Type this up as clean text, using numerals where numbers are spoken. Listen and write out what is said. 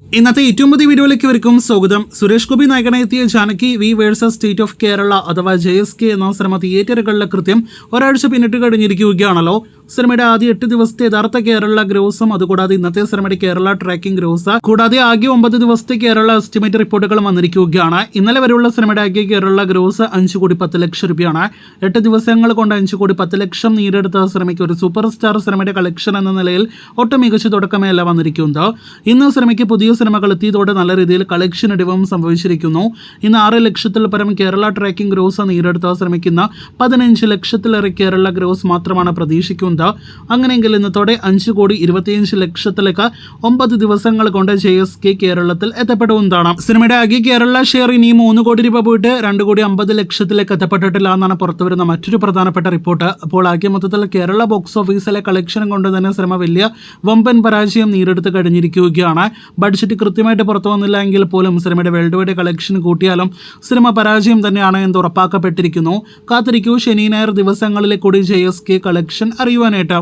ഇന്നത്തെ ഏറ്റവും പുതിയ വീഡിയോയിലേക്ക് ഇവർക്കും സ്വാഗതം. സുരേഷ് ഗോപി നായകനെത്തിയ Janaki V versus State of Kerala അഥവാ JSK എന്ന സിനിമ തിയേറ്ററുകളിലെ കൃത്യം ഒരാഴ്ച പിന്നിട്ട് കഴിഞ്ഞിരിക്കുകയാണല്ലോ. സിനിമയുടെ ആദ്യ 8 ദിവസത്തെ യഥാർത്ഥ കേരള ഗ്രോസും അതുകൂടാതെ ഇന്നത്തെ സിനിമയുടെ കേരള ട്രാക്കിംഗ് ഗ്രോസ് കൂടാതെ ആകെ 9 ദിവസത്തെ കേരള എസ്റ്റിമേറ്റ് റിപ്പോർട്ടുകളും വന്നിരിക്കുകയാണ്. ഇന്നലെ വരെയുള്ള സിനിമയുടെ ആകെ കേരള ഗ്രോസ് 5 കോടി 10 ലക്ഷം രൂപയാണ്. 8 ദിവസങ്ങൾ കൊണ്ട് 5 കോടി 10 ലക്ഷം നേടിയെടുത്ത സിനിമയ്ക്ക് ഒരു സൂപ്പർ സ്റ്റാർ സിനിമയുടെ കളക്ഷൻ എന്ന നിലയിൽ ഒട്ടും മികച്ച തുടക്കമേയല്ല വന്നിരിക്കുന്നത്. ഇന്ന് സിനിമയ്ക്ക് പുതിയ സിനിമകൾ എത്തിയതോടെ നല്ല രീതിയിൽ കളക്ഷൻ ഇടിവും സംഭവിച്ചിരിക്കുന്നു. ഇന്ന് 6 ലക്ഷത്തിൽ പരം കേരള ട്രാക്കിംഗ് ഗ്രോസ് നേടിയെടുത്ത ശ്രമിക്കുന്ന 15 ലക്ഷത്തിലേറെ കേരള ഗ്രോസ് മാത്രമാണ് പ്രതീക്ഷിക്കുന്നത്. അങ്ങനെയെങ്കിൽ ഇന്നത്തോടെ 5 കോടി 25 ലക്ഷത്തിലേക്ക് 9 ദിവസങ്ങൾ കൊണ്ട് JSK കേരളത്തിൽ എത്തപ്പെടുന്നതാണ്. സിനിമയുടെ ആകെ കേരള ഷെയർ ഇനി 3 കോടി രൂപ പോയിട്ട് 2 കോടി 50 ലക്ഷത്തിലേക്ക് എത്തപ്പെട്ടിട്ടില്ല എന്നാണ് പുറത്തുവരുന്ന മറ്റൊരു പ്രധാനപ്പെട്ട റിപ്പോർട്ട്. അപ്പോൾ ആകെ മൊത്തത്തിൽ കേരള ബോക്സ് ഓഫീസിലെ കളക്ഷൻ കൊണ്ട് തന്നെ സിനിമ വലിയ വമ്പൻ പരാജയം നേരിടുത്ത് കഴിഞ്ഞിരിക്കുകയാണ്. ബഡ്ജറ്റ് കൃത്യമായിട്ട് പുറത്തു വന്നില്ല എങ്കിൽ പോലും സിനിമയുടെ വേൾഡ് വൈഡ് കളക്ഷൻ കൂട്ടിയാലും സിനിമ പരാജയം തന്നെയാണ് എന്ന് ഉറപ്പാക്കപ്പെട്ടിരിക്കുന്നു. കാത്തിരിക്കൂ, ശനി ഞായർ ദിവസങ്ങളിലെ കൂടി JSK കളക്ഷൻ അറിയുവാനായിട്ട്.